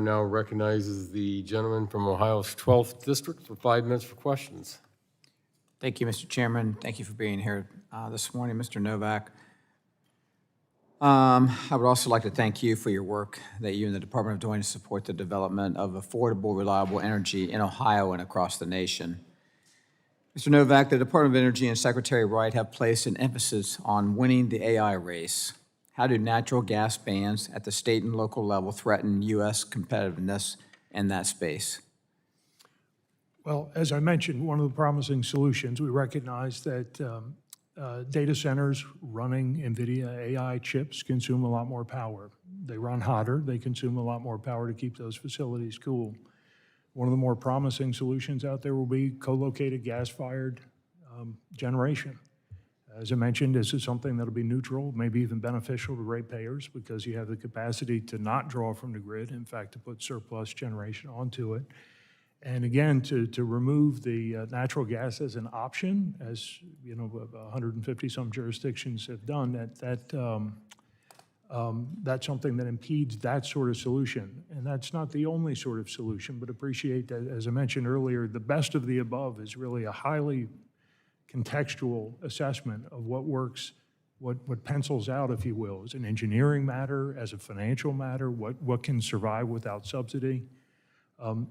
Now recognizes the gentleman from Ohio's 12th District for 5 minutes for questions. Thank you, Mr. Chairman. Thank you for being here this morning, Mr. Novak. I would also like to thank you for your work that you and the department are doing to support the development of affordable, reliable energy in Ohio and across the nation. Mr. Novak, the Department of Energy and Secretary Wright have placed an emphasis on winning the AI race. How do natural gas bans at the state and local level threaten U.S. competitiveness in that space? Well, as I mentioned, one of the promising solutions, we recognize that data centers running NVIDIA AI chips consume a lot more power. They run hotter, they consume a lot more power to keep those facilities cool. One of the more promising solutions out there will be co-located gas-fired generation. As I mentioned, this is something that'll be neutral, maybe even beneficial to ratepayers because you have the capacity to not draw from the grid, in fact, to put surplus generation onto it. And again, to remove the natural gas as an option, as you know, 150 some jurisdictions have done, that's something that impedes that sort of solution. And that's not the only sort of solution, but appreciate that, as I mentioned earlier, the best of the above is really a highly contextual assessment of what works, what pencils out, if you will, as an engineering matter, as a financial matter, what can survive without subsidy.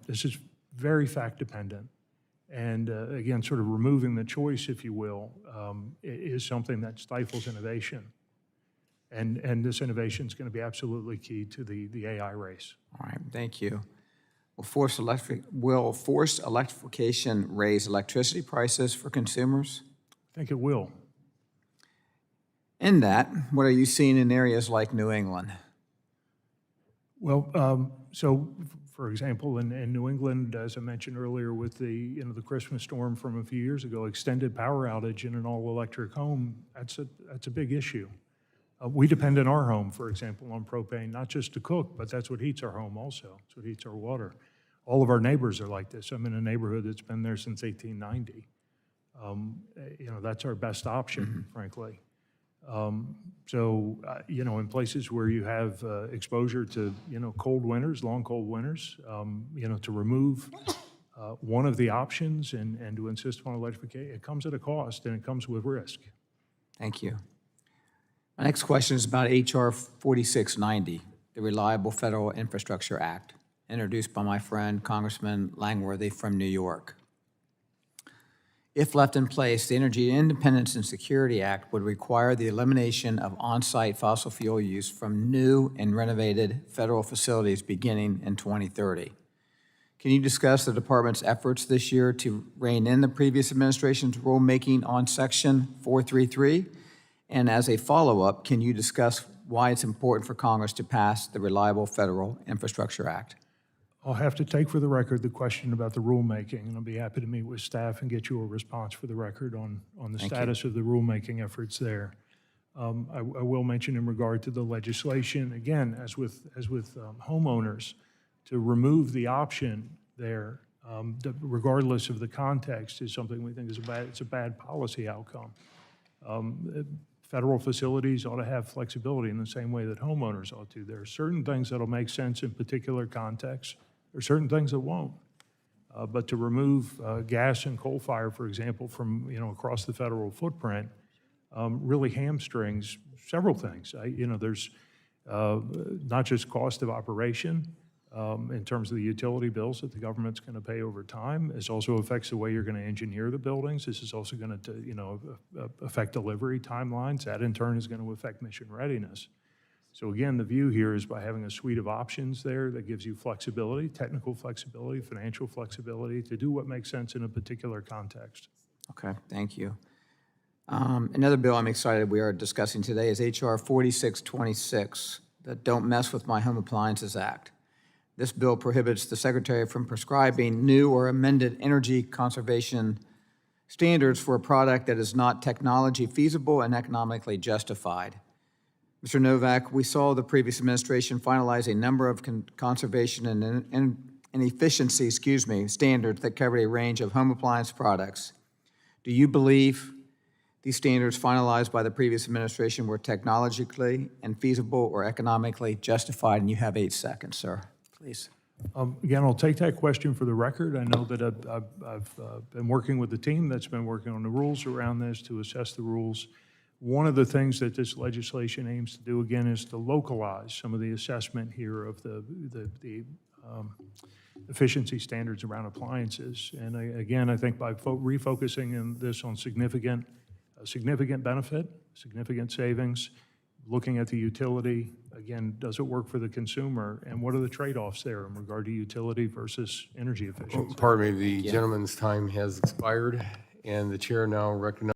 This is very fact dependent. And again, sort of removing the choice, if you will, is something that stifles innovation. And this innovation is going to be absolutely key to the AI race. All right, thank you. Will forced electrification raise electricity prices for consumers? I think it will. In that, what are you seeing in areas like New England? Well, so for example, in New England, as I mentioned earlier, with the the Christmas storm from a few years ago, extended power outage in an all-electric home, that's a big issue. We depend in our home, for example, on propane, not just to cook, but that's what heats our home also. It's what heats our water. All of our neighbors are like this. I'm in a neighborhood that's been there since 1890. That's our best option, frankly. In places where you have exposure to, cold winters, long cold winters, to remove one of the options and to insist on electrification, it comes at a cost and it comes with risk. Thank you. My next question is about H.R. 4690, the Reliable Federal Infrastructure Act, introduced by my friend Congressman Langworthy from New York. If left in place, the Energy Independence and Security Act would require the elimination of on-site fossil fuel use from new and renovated federal facilities beginning in 2030. Can you discuss the department's efforts this year to rein in the previous administration's rulemaking on Section 433? And as a follow-up, can you discuss why it's important for Congress to pass the Reliable Federal Infrastructure Act? I'll have to take for the record the question about the rulemaking, and I'll be happy to meet with staff and get you a response for the record on the status of the rulemaking efforts there. I will mention in regard to the legislation, again, as with homeowners, to remove the option there, regardless of the context, is something we think is a bad policy outcome. Federal facilities ought to have flexibility in the same way that homeowners ought to. There are certain things that'll make sense in particular contexts. There are certain things that won't. But to remove gas and coal fire, for example, from across the federal footprint, really hamstrings several things. There's not just cost of operation in terms of the utility bills that the government's going to pay over time. It also affects the way you're going to engineer the buildings. This is also going to affect delivery timelines. That in turn is going to affect mission readiness. So again, the view here is by having a suite of options there that gives you flexibility, technical flexibility, financial flexibility to do what makes sense in a particular context. Okay, thank you. Another bill I'm excited we are discussing today is H.R. 4626, the Don't Mess with My Home Appliances Act. This bill prohibits the Secretary from prescribing new or amended energy conservation standards for a product that is not technology feasible and economically justified. Mr. Novak, we saw the previous administration finalize a number of conservation and efficiency, standards that covered a range of home appliance products. Do you believe these standards finalized by the previous administration were technologically and feasible or economically justified? And you have 8 seconds, sir. please. Again, I'll take that question for the record. I know that I've been working with the team that's been working on the rules around this to assess the rules. One of the things that this legislation aims to do, again, is to localize some of the assessment here of the efficiency standards around appliances. And again, I think by refocusing in this on significant benefit, significant savings, looking at the utility, again, does it work for the consumer? And what are the trade-offs there in regard to utility versus energy efficiency? Pardon me, the gentleman's time has expired, and the chair now recognizes